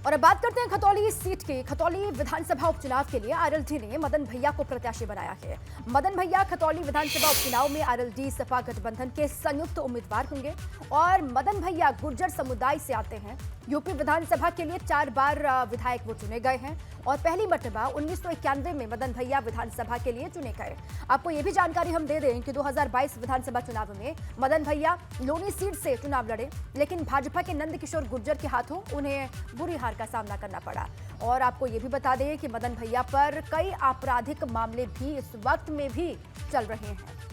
और अब बात करते हैं खतौली सीट की। खतौली विधानसभा उपचुनाव के लिए आरएलडी ने मदन भैया को प्रत्याशी बनाया है। मदन भैया खतौली विधानसभा उपचुनाव में आरएलडी सपा गठबंधन के संयुक्त उम्मीदवार होंगे और मदन भैया गुर्जर समुदाय से आते हैं। यूपी विधानसभा के लिए 4 बार विधायक वो चुने गए हैं और पहली मर्तबा 1991 में मदन भैया विधानसभा के लिए चुने गए। आपको ये भी जानकारी हम दे दें कि 2022 विधानसभा चुनाव में मदन भैया लोनी सीट से चुनाव लड़े, लेकिन भाजपा के नंदकिशोर गुर्जर के हाथों उन्हें बुरी हार का सामना करना पड़ा। और आपको ये भी बता दें कि मदन भैया पर कई आपराधिक मामले भी इस वक्त में भी चल रहे हैं।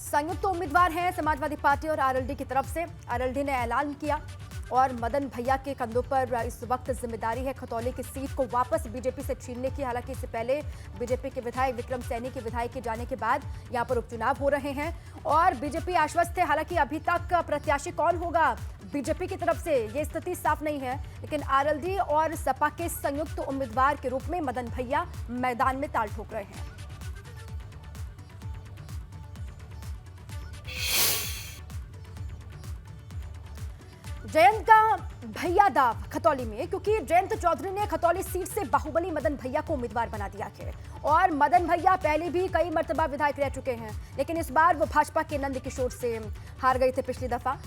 संयुक्त उम्मीदवार हैं समाजवादी पार्टी और आरएलडी की तरफ से। आरएलडी ने ऐलान किया और मदन भैया के कंधों पर इस वक्त जिम्मेदारी है खतौली की सीट को वापस बीजेपी से छीनने की। हालांकि इससे पहले बीजेपी के विधायक विक्रम सैनी के विधायक के जाने के बाद यहां पर उपचुनाव हो रहे हैं और बीजेपी आश्वस्त है। हालांकि अभी तक प्रत्याशी कौन होगा बीजेपी की तरफ से ये स्थिति साफ नहीं है, लेकिन आरएलडी और सपा के संयुक्त उम्मीदवार के रूप में मदन भैया मैदान में ताल ठोक रहे हैं। जयंत का भैया दाव खतौली में, क्योंकि जयंत चौधरी ने खतौली सीट से बाहुबली मदन भैया को उम्मीदवार बना दिया है और मदन भैया पहले भी कई मर्तबा विधायक रह चुके हैं, लेकिन इस बार वो भाजपा के नंदकिशोर से हार गए थे पिछली दफा।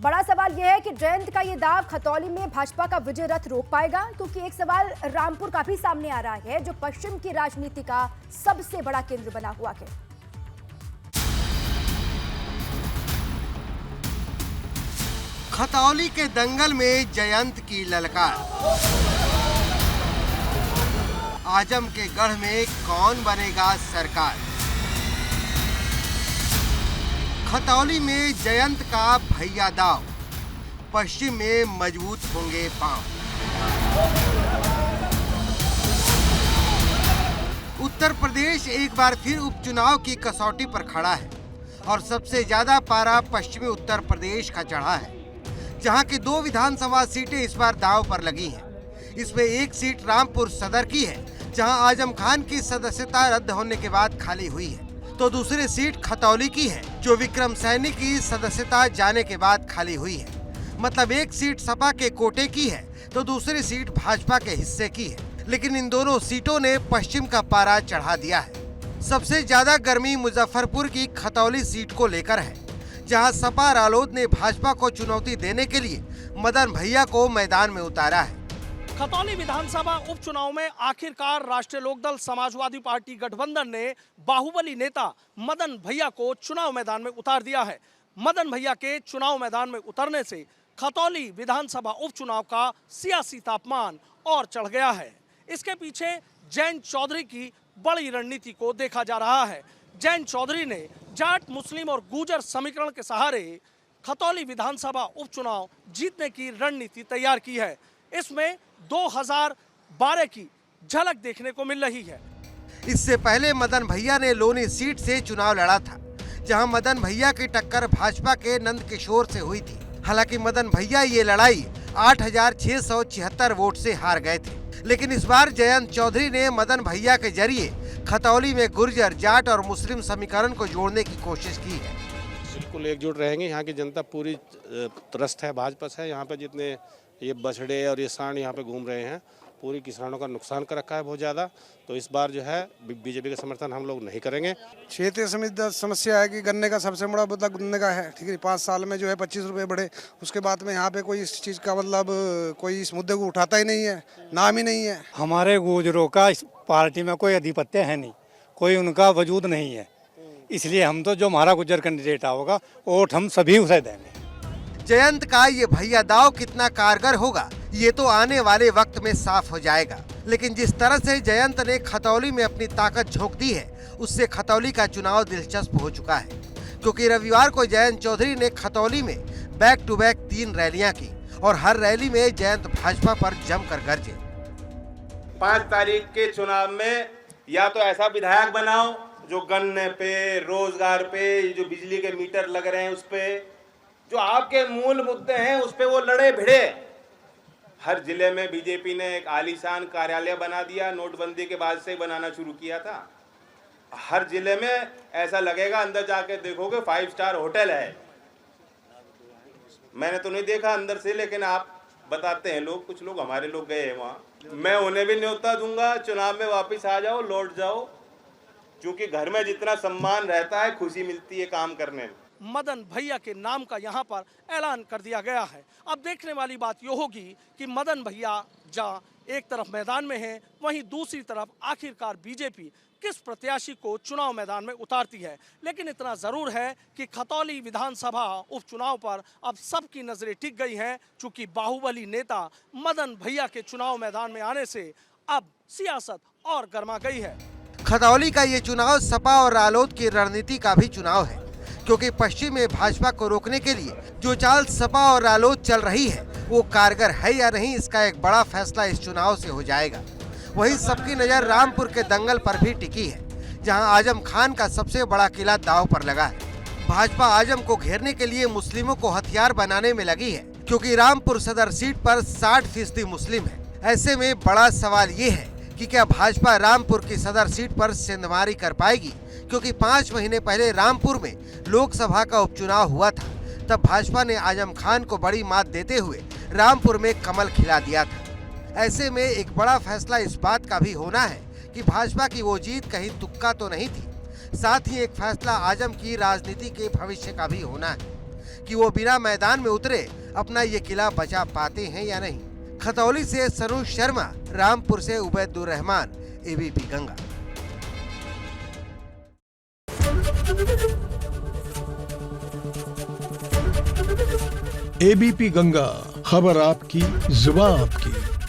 बड़ा सवाल यह है कि जयंत का ये दाव खतौली में भाजपा का विजय रथ रोक पाएगा, क्योंकि एक सवाल रामपुर का भी सामने आ रहा है जो पश्चिम की राजनीति का सबसे बड़ा केंद्र बना हुआ है। खतौली के दंगल में जयंत की ललकार। आजम के गढ़ में कौन बनेगा सरकार। खतौली में जयंत का भैया दाव, पश्चिम में मजबूत होंगे पांव। उत्तर प्रदेश एक बार फिर उपचुनाव की कसौटी पर खड़ा है और सबसे ज्यादा पारा पश्चिमी उत्तर प्रदेश का चढ़ा है, जहां की 2 विधानसभा सीटें इस बार दांव पर लगी हैं। इसमें एक सीट रामपुर सदर की है, जहां आजम खान की सदस्यता रद्द होने के बाद खाली हुई है, तो दूसरी सीट खतौली की है जो विक्रम सैनी की सदस्यता जाने के बाद खाली हुई है। मतलब एक सीट सपा के कोटे की है तो दूसरी सीट भाजपा के हिस्से की है, लेकिन इन दोनों सीटों ने पश्चिम का पारा चढ़ा दिया है। सबसे ज्यादा गर्मी मुजफ्फरपुर की खतौली सीट को लेकर है, जहां सपा रालोद ने भाजपा को चुनौती देने के लिए मदन भैया को मैदान में उतारा है। खतौली विधानसभा उपचुनाव में आखिरकार राष्ट्रीय लोकदल समाजवादी पार्टी गठबंधन ने बाहुबली नेता मदन भैया को चुनाव मैदान में उतार दिया है। मदन भैया के चुनाव मैदान में उतरने से खतौली विधानसभा उपचुनाव का सियासी तापमान और चढ़ गया है। इसके पीछे जयंत चौधरी की बड़ी रणनीति को देखा जा रहा है। जयंत चौधरी ने जाट, मुस्लिम और गुर्जर समीकरण के सहारे खतौली विधानसभा उपचुनाव जीतने की रणनीति तैयार की है। इसमें 2012 की झलक देखने को मिल रही है। इससे पहले मदन भैया ने लोनी सीट से चुनाव लड़ा था, जहां मदन भैया की टक्कर भाजपा के नंदकिशोर से हुई थी। हालांकि मदन भैया ये लड़ाई 8,676 वोट से हार गए थे, लेकिन इस बार जयंत चौधरी ने मदन भैया के जरिए खतौली में गुर्जर, जाट और मुस्लिम समीकरण को जोड़ने की कोशिश की है। बिल्कुल एकजुट रहेंगे। यहाँ की जनता पूरी त्रस्त है, भाजपा से। यहाँ पे जितने ये बछड़े और ये सांड यहाँ पे घूम रहे हैं, पूरी किसानों का नुकसान कर रखा है बहुत ज़्यादा। तो इस बार जो है बीजेपी का समर्थन हम लोग नहीं करेंगे। क्षेत्रीय समस्या है कि गन्ने का सबसे बड़ा मुद्दा गन्ने का है, ठीक है। 5 साल में जो है 25 रुपये बढ़े, उसके बाद में यहाँ पे कोई इस चीज़ का मतलब कोई इस मुद्दे को उठाता ही नहीं है, नाम ही नहीं है। हमारे गुर्जरों का इस पार्टी में कोई आधिपत्य है नहीं, कोई उनका वजूद नहीं है, इसलिए हम तो जो हमारा गुर्जर कैंडिडेट होगा वोट हम सभी उसे देंगे। जयंत का ये भैया दाव कितना कारगर होगा ये तो आने वाले वक्त में साफ हो जाएगा, लेकिन जिस तरह से जयंत ने खतौली में अपनी ताकत झोंक दी है, उससे खतौली का चुनाव दिलचस्प हो चुका है। क्योंकि रविवार को जयंत चौधरी ने खतौली में बैक टू बैक 3 रैलियां की और हर रैली में जयंत भाजपा पर जमकर गरजे। 5 तारीख के चुनाव में या तो ऐसा विधायक बनाओ जो गन्ने पे, रोजगार पे, जो बिजली के मीटर लग रहे हैं उस पे, जो आपके मूल मुद्दे हैं उस पे वो लड़े भिड़े। हर जिले में बीजेपी ने एक आलीशान कार्यालय बना दिया, नोटबंदी के बाद से बनाना शुरू किया था। हर जिले में ऐसा लगेगा, अंदर जाके देखोगे 5 स्टार होटल है। मैंने तो नहीं देखा अंदर से, लेकिन आप बताते हैं लोग, कुछ लोग हमारे लोग गए हैं वहाँ। मैं उन्हें भी न्योता दूंगा, चुनाव में वापस आ जाओ, लौट जाओ, क्योंकि घर में जितना सम्मान रहता है खुशी मिलती है काम करने में। मदन भैया के नाम का यहाँ पर ऐलान कर दिया गया है। अब देखने वाली बात यह होगी कि मदन भैया जहाँ एक तरफ मैदान में हैं, वहीं दूसरी तरफ आखिरकार बीजेपी किस प्रत्याशी को चुनाव मैदान में उतारती है। लेकिन इतना जरूर है कि खतौली विधानसभा उपचुनाव पर अब सबकी नजरें टिक गई हैं, चूंकि बाहुबली नेता मदन भैया के चुनाव मैदान में आने से अब सियासत और गर्मा गई है। खतौली का ये चुनाव सपा और रालोद की रणनीति का भी चुनाव है, क्योंकि पश्चिम में भाजपा को रोकने के लिए जो चाल सपा और रालोद चल रही है वो कारगर है या नहीं, इसका एक बड़ा फैसला इस चुनाव से हो जाएगा। वहीं सबकी नजर रामपुर के दंगल पर भी टिकी है, जहां आजम खान का सबसे बड़ा किला दांव पर लगा है। भाजपा आजम को घेरने के लिए मुस्लिमों को हथियार बनाने में लगी है, क्योंकि रामपुर सदर सीट पर 60% मुस्लिम है। ऐसे में बड़ा सवाल ये है कि क्या भाजपा रामपुर की सदर सीट पर सेंधमारी कर पाएगी, क्योंकि 5 महीने पहले रामपुर में लोकसभा का उपचुनाव हुआ था। तब भाजपा ने आजम खान को बड़ी मात देते हुए रामपुर में कमल खिला दिया था। ऐसे में एक बड़ा फैसला इस बात का भी होना है कि भाजपा की वो जीत कहीं तुक्का तो नहीं थी। साथ ही एक फैसला आजम की राजनीति के भविष्य का भी होना है कि वो बिना मैदान में उतरे अपना ये किला बचा पाते हैं या नहीं। खतौली से सनुज शर्मा, रामपुर से उबैदुर रहमान, एबीपी गंगा। एबीपी गंगा, खबर आपकी, जुबान आपकी।